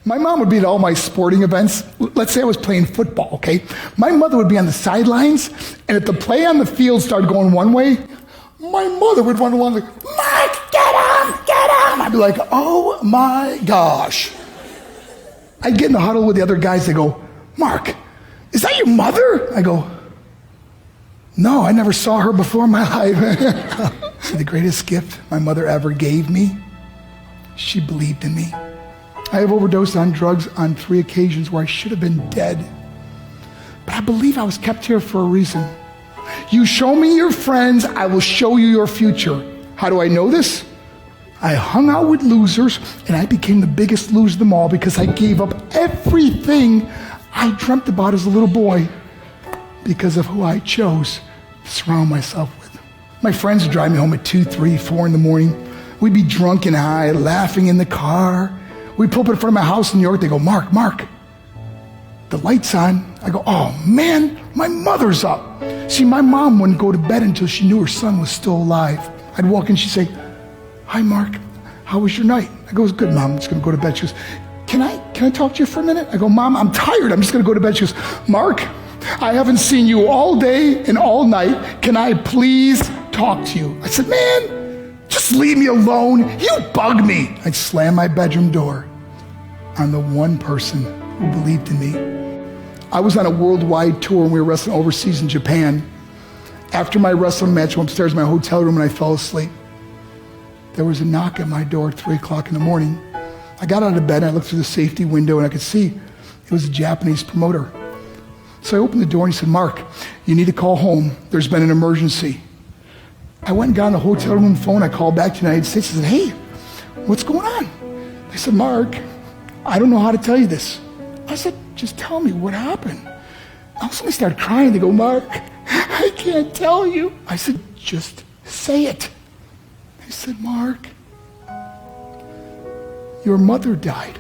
My mom would be at all my sporting events. Let's say I was playing football, okay? My mother would be on the sidelines, and if the play on the field started going one way, my mother would run along like, Mark, get him! I'd be like, oh my gosh. I'd get in the huddle with the other guys. They go, Mark, is that your mother? I go, no, I never saw her before in my life. See, the greatest gift my mother ever gave me, she believed in me. I have overdosed on drugs on 3 occasions where I should have been dead. But I believe I was kept here for a reason. You show me your friends, I will show you your future. How do I know this? I hung out with losers, and I became the biggest loser of them all because I gave up everything I dreamt about as a little boy because of who I chose to surround myself with. My friends would drive me home at 2, 3, 4 in the morning. We'd be drunk and high, laughing in the car. We'd pull up in front of my house in New York. They go, Mark, the light's on. I go, oh man, my mother's up. See, my mom wouldn't go to bed until she knew her son was still alive. I'd walk in, she'd say, hi, Mark, how was your night? I go, it was good, Mom, I'm just gonna go to bed. She goes, can I talk to you for a minute? I go, Mom, I'm tired, I'm just gonna go to bed. She goes, Mark, I haven't seen you all day and all night. Can I please talk to you? I said, man, just leave me alone. You bug me. I'd slam my bedroom door on the one person who believed in me. I was on a worldwide tour and we were wrestling overseas in Japan. After my wrestling match, I went upstairs in my hotel room and I fell asleep. There was a knock at my door at 3 o'clock in the morning. I got out of bed and I looked through the safety window and I could see it was a Japanese promoter. So I opened the door and he said, Mark, you need to call home. There's been an emergency. I went and got on the hotel room phone. I called back to the United States. I said, hey, what's going on? They said, Mark, I don't know how to tell you this. I said, just tell me what happened. All of a sudden I started crying. They go, Mark, I can't tell you. I said, just say it. They said, Mark, your mother died.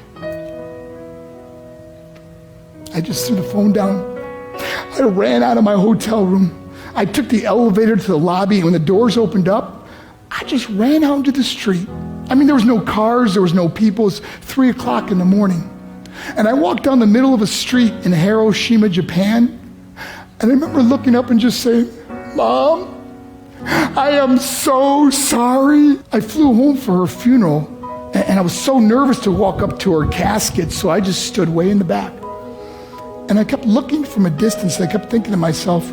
I just threw the phone down. I ran out of my hotel room. I took the elevator to the lobby, and when the doors opened up, I just ran out into the street. I mean, there was no cars, there was no people. It was 3 o'clock in the morning. And I walked down the middle of a street in Hiroshima, Japan, and I remember looking up and just saying, Mom, I am so sorry. I flew home for her funeral, and I was so nervous to walk up to her casket, so I just stood way in the back. And I kept looking from a distance. I kept thinking to myself,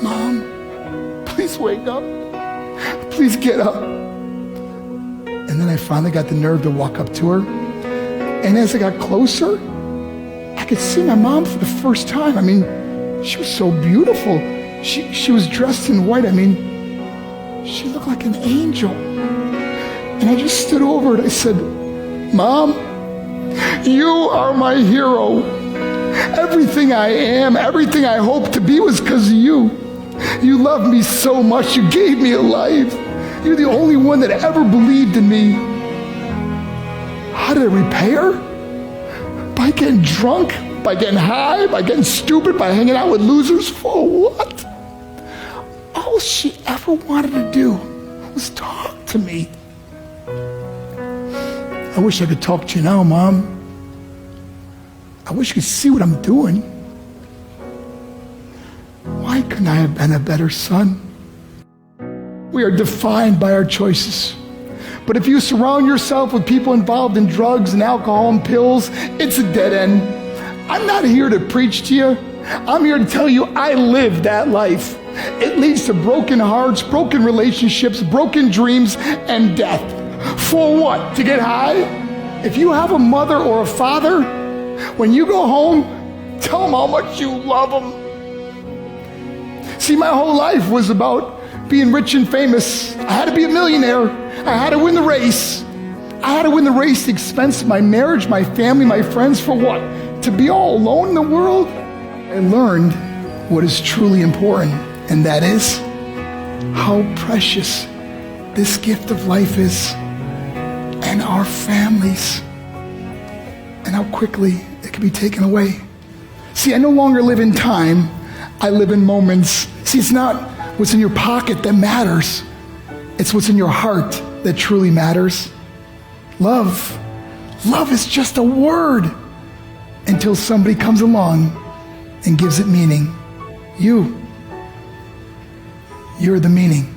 Mom, please wake up. Please get up. And then I finally got the nerve to walk up to her. And as I got closer, I could see my mom for the first time. I mean, she was so beautiful. She was dressed in white. I mean, she looked like an angel. And I just stood over it. I said, Mom, you are my hero. Everything I am, everything I hope to be was because of you. You loved me so much. You gave me a life. You're the only one that ever believed in me. How did I repay her? By getting drunk, by getting high, by getting stupid, by hanging out with losers? For what? All she ever wanted to do was talk to me. I wish I could talk to you now, Mom. I wish you could see what I'm doing. Why couldn't I have been a better son? We are defined by our choices. But if you surround yourself with people involved in drugs and alcohol and pills, it's a dead end. I'm not here to preach to you. I'm here to tell you I lived that life. It leads to broken hearts, broken relationships, broken dreams, and death. For what? To get high? If you have a mother or a father, when you go home, tell them how much you love them. See, my whole life was about being rich and famous. I had to be a millionaire. I had to win the race. I had to win the race at the expense of my marriage, my family, my friends. For what? To be all alone in the world? I learned what is truly important, and that is how precious this gift of life is, and our families, and how quickly it can be taken away. See, I no longer live in time. I live in moments. See, it's not what's in your pocket that matters. It's what's in your heart that truly matters. Love Love is just a word until somebody comes along and gives it meaning. You're the meaning.